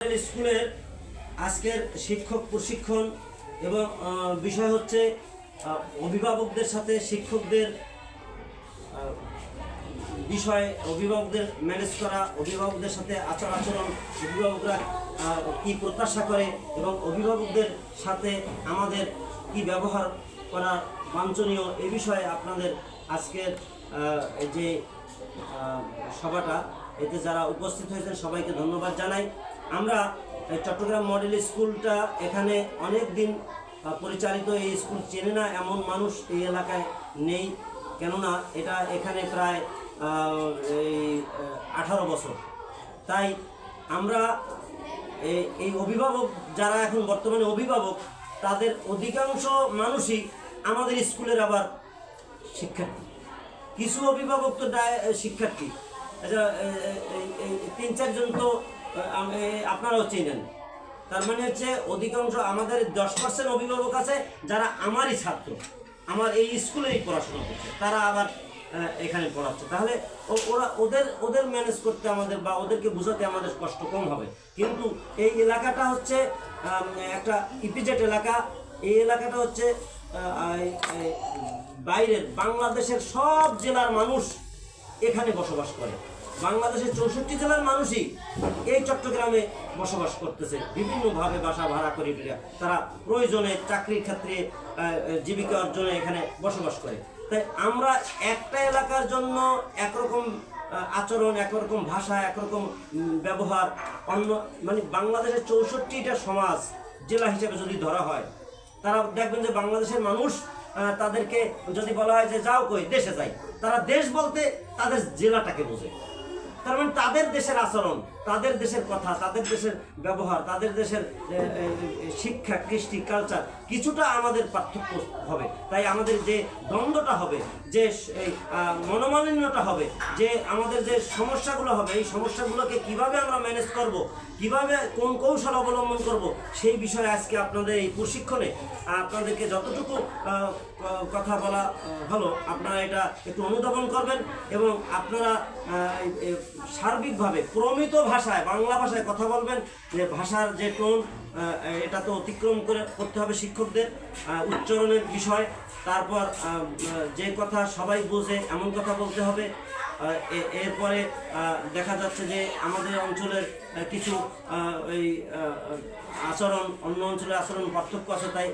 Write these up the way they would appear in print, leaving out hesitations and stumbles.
স্কুলের আজকের শিক্ষক প্রশিক্ষণ এবং বিষয় হচ্ছে অভিভাবকদের সাথে শিক্ষকদের বিষয়ে অভিভাবকদের ম্যানেজ করা, অভিভাবকদের সাথে আচরণ, অভিভাবকরা কি প্রত্যাশা করে এবং অভিভাবকদের সাথে আমাদের কি ব্যবহার করা বাঞ্ছনীয় এ বিষয়ে আপনাদের আজকের যে সভাটা এতে যারা উপস্থিত হয়েছেন সবাইকে ধন্যবাদ জানাই। আমরা চট্টগ্রাম মডেল স্কুলটা এখানে অনেক দিন পরিচালিত, এই স্কুল চেনে না এমন মানুষ এই এলাকায় নেই, কেননা এটা এখানে প্রায় 18 বছর। তাই আমরা এই অভিভাবক যারা এখন বর্তমানে অভিভাবক তাদের অধিকাংশ মানুষই আমাদের স্কুলের আবার শিক্ষার্থী, কিছু অভিভাবক তো শিক্ষার্থী, আচ্ছা 3-4 জন তো আপনারাও চেনেন। তার মানে হচ্ছে অধিকাংশ আমাদের 10% অভিভাবক আছে যারা আমারই ছাত্র, আমার এই স্কুলেই পড়াশোনা করছে, তারা আবার এখানে পড়াচ্ছে। তাহলে ওদের ম্যানেজ করতে আমাদের বা ওদেরকে বোঝাতে আমাদের কষ্ট কম হবে। কিন্তু এই এলাকাটা হচ্ছে একটা ইপিজেড এলাকা, এই এলাকাটা হচ্ছে বাইরের বাংলাদেশের সব জেলার মানুষ এখানে বসবাস করে। বাংলাদেশের 64 জেলার মানুষই এই চট্টগ্রামে বসবাস করতেছে, বিভিন্নভাবে বাসা ভাড়া করে তারা প্রয়োজনে চাকরির ক্ষেত্রে জীবিকা অর্জনে এখানে বসবাস করে। তাই আমরা একটা এলাকার জন্য একরকম আচরণ, একরকম ভাষা, একরকম ব্যবহার অন্য মানে বাংলাদেশের 64টা সমাজ জেলা হিসেবে যদি ধরা হয়, তারা দেখবেন যে বাংলাদেশের মানুষ তাদেরকে যদি বলা হয় যে যাও কই দেশে যাই, তারা দেশ বলতে তাদের জেলাটাকে বোঝে। তার মানে তাদের দেশের আচরণ, তাদের দেশের কথা, তাদের দেশের ব্যবহার, তাদের দেশের শিক্ষা, কৃষ্টি, কালচার কিছুটা আমাদের পার্থক্য হবে। তাই আমাদের যে দ্বন্দ্বটা হবে, যে মনোমালিন্যটা হবে, যে আমাদের যে সমস্যাগুলো হবে, এই সমস্যাগুলোকে কিভাবে আমরা ম্যানেজ করব, কিভাবে কোন কৌশল অবলম্বন করব, সেই বিষয়ে আজকে আপনাদের এই প্রশিক্ষণে আপনাদেরকে যতটুকু কথা বলা হলো আপনারা এটা একটু অনুধাবন করবেন এবং আপনারা সার্বিকভাবে প্রমিত ভাষায়, বাংলা ভাষায় কথা বলবেন। যে ভাষার যে টোন এটা তো অতিক্রম করতে হবে শিক্ষকদের, উচ্চারণের বিষয়, তারপর যে কথা সবাই বোঝে এমন কথা বলতে হবে। এরপরে দেখা যাচ্ছে যে আমাদের অঞ্চলের কিছু এই আচরণ অন্য অঞ্চলের আচরণ পার্থক্য আছে। তাই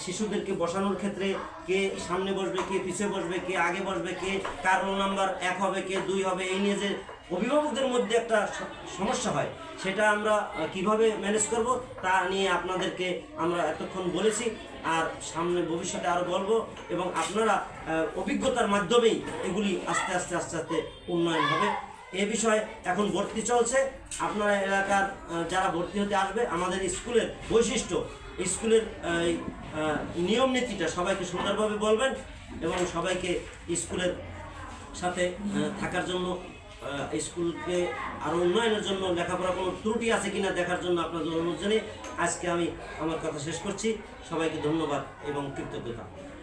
শিশুদেরকে বসানোর ক্ষেত্রে কে সামনে বসবে, কে পিছিয়ে বসবে, কে আগে বসবে, কে কার রোল নাম্বার 1 হবে, কে 2 হবে, এই নিয়ে যে অভিভাবকদের মধ্যে একটা সমস্যা হয়, সেটা আমরা কিভাবে ম্যানেজ করব তা নিয়ে আপনাদেরকে আমরা এতক্ষণ বলেছি, আর সামনে ভবিষ্যতে আরও বলবো। এবং আপনারা অভিজ্ঞতার মাধ্যমেই এগুলি আস্তে আস্তে উন্নয়ন হবে। এ বিষয়ে এখন ভর্তি চলছে। আপনারা এলাকার যারা ভর্তি হতে আসবে, আমাদের স্কুলের বৈশিষ্ট্য, স্কুলের নিয়ম নীতিটা সবাইকে সুন্দরভাবে বলবেন এবং সবাইকে স্কুলের সাথে থাকার জন্য, স্কুলকে আরও উন্নয়নের জন্য, লেখাপড়া কোনো ত্রুটি আছে কিনা দেখার জন্য আপনাদের অনুরোধ জানিয়ে আজকে আমি আমার কথা শেষ করছি। সবাইকে ধন্যবাদ এবং কৃতজ্ঞতা।